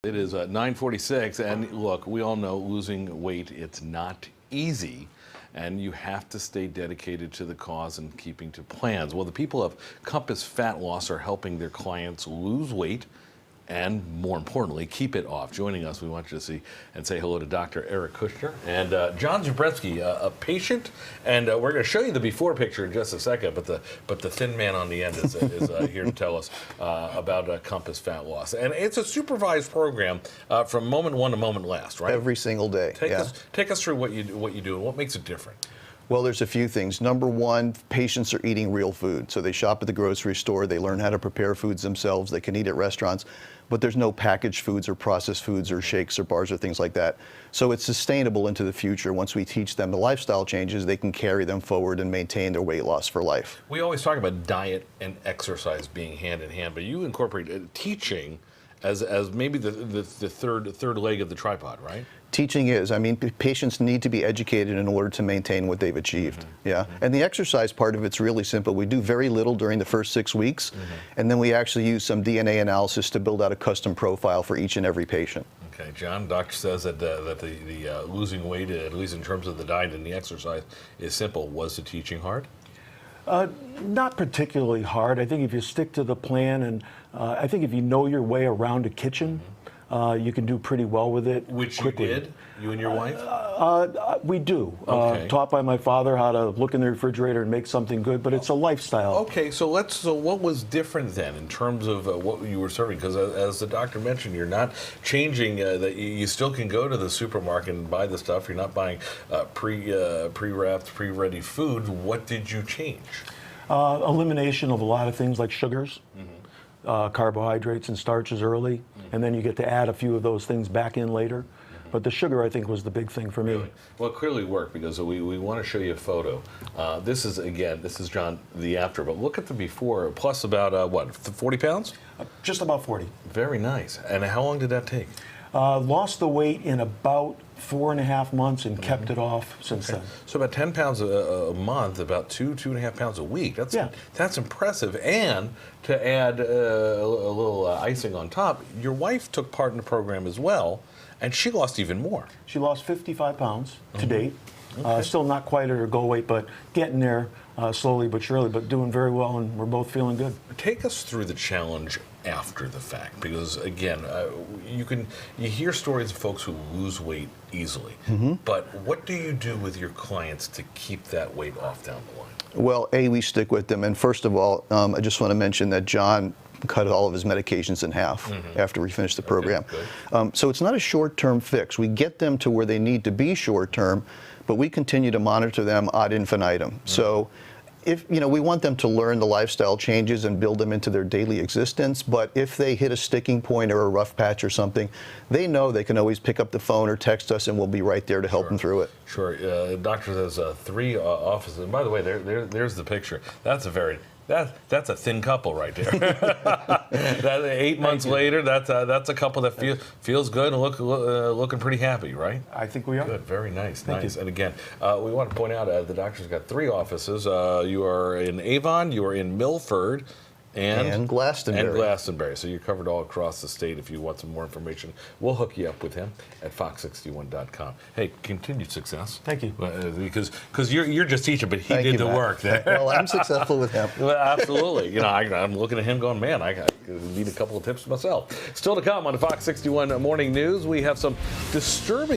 It is 9:46, and look, we all know losing weight, it's not easy, and you have to stay dedicated to the cause and keeping to plans. Well, the people of Compass Fat Loss are helping their clients lose weight and, more importantly, keep it off. Joining us, we want you to see and say hello to Dr. Eric Kusher and John Zubretsky, a patient, and we're going to show you the before picture in just a second, but the thin man on the end is here to tell us about Compass Fat Loss. And it's a supervised program from moment one to moment last, right? Every single day. Take us through what you do and what makes it different. Well, there's a few things. Number one, patients are eating real food. So they shop at the grocery store, they learn how to prepare foods themselves, they can eat at restaurants, but there's no packaged foods or processed foods or shakes or bars or things like that. So it's sustainable into the future. Once we teach them the lifestyle changes, they can carry them forward and maintain their weight loss for life. We always talk about diet and exercise being hand in hand, but you incorporate teaching as maybe the third leg of the tripod, right? Teaching is. I mean, patients need to be educated in order to maintain what they've achieved. And the exercise part of it's really simple. We do very little during the first 6 weeks, and then we actually use some DNA analysis to build out a custom profile for each and every patient. Okay, John, doctor says that the losing weight, at least in terms of the diet and the exercise, is simple. Was the teaching hard? Not particularly hard. I think if you stick to the plan, and I think if you know your way around a kitchen, you can do pretty well with it. Which quickly. you did? You and your wife? We do. Okay. Taught by my father how to look in the refrigerator and make something good, but it's a lifestyle. Okay, so what was different then in terms of what you were serving? Because as the doctor mentioned, you're not changing, that you still can go to the supermarket and buy the stuff. You're not buying pre-wrapped, pre-ready food. What did you change? Elimination of a lot of things like sugars, carbohydrates and starches early, and then you get to add a few of those things back in later. But the sugar, I think, was the big thing for me. Really? Well, it clearly worked, because we want to show you a photo. This is John, the after, but look at the before, plus about, what, 40 pounds? Just about 40. Very nice. And how long did that take? Lost the weight in about 4.5 months and kept it off since then. So about 10 pounds a month, about 2.5 pounds a week. That's impressive. And to add a little icing on top, your wife took part in the program as well, and she lost even more. She lost 55 pounds to date. Still not quite at her goal weight, but getting there slowly but surely, but doing very well, and we're both feeling good. Take us through the challenge after the fact, because again, you hear stories of folks who lose weight easily, but what do you do with your clients to keep that weight off down the line? Well, we stick with them, and first of all, I just want to mention that John cut all of his medications in half after we finished the program. So it's not a short-term fix. We get them to where they need to be short-term, but we continue to monitor them ad infinitum. So if, we want them to learn the lifestyle changes and build them into their daily existence, but if they hit a sticking point or a rough patch or something, they know they can always pick up the phone or text us, and we'll be right there to help them through it. Sure. Doctor says 3 offices, and by the way, there's the picture. That's a thin couple right there. That 8 months later, that's a couple that feels good and looking pretty happy, right? I think we are. Good, very nice, Thank nice. you. And again, we want to point out the doctor's got 3 offices. You are in Avon, you are in Milford, and Glastonbury. So you're covered all across the state. If you want some more information, we'll hook you up with him at fox61.com. Hey, continued success. Thank you. Because you're just teaching, but he did the work there. Well, I'm successful with him. Well, absolutely. I'm looking at him going, man, I need a couple of tips myself. Still to come on the Fox 61 Morning News, we have some disturbing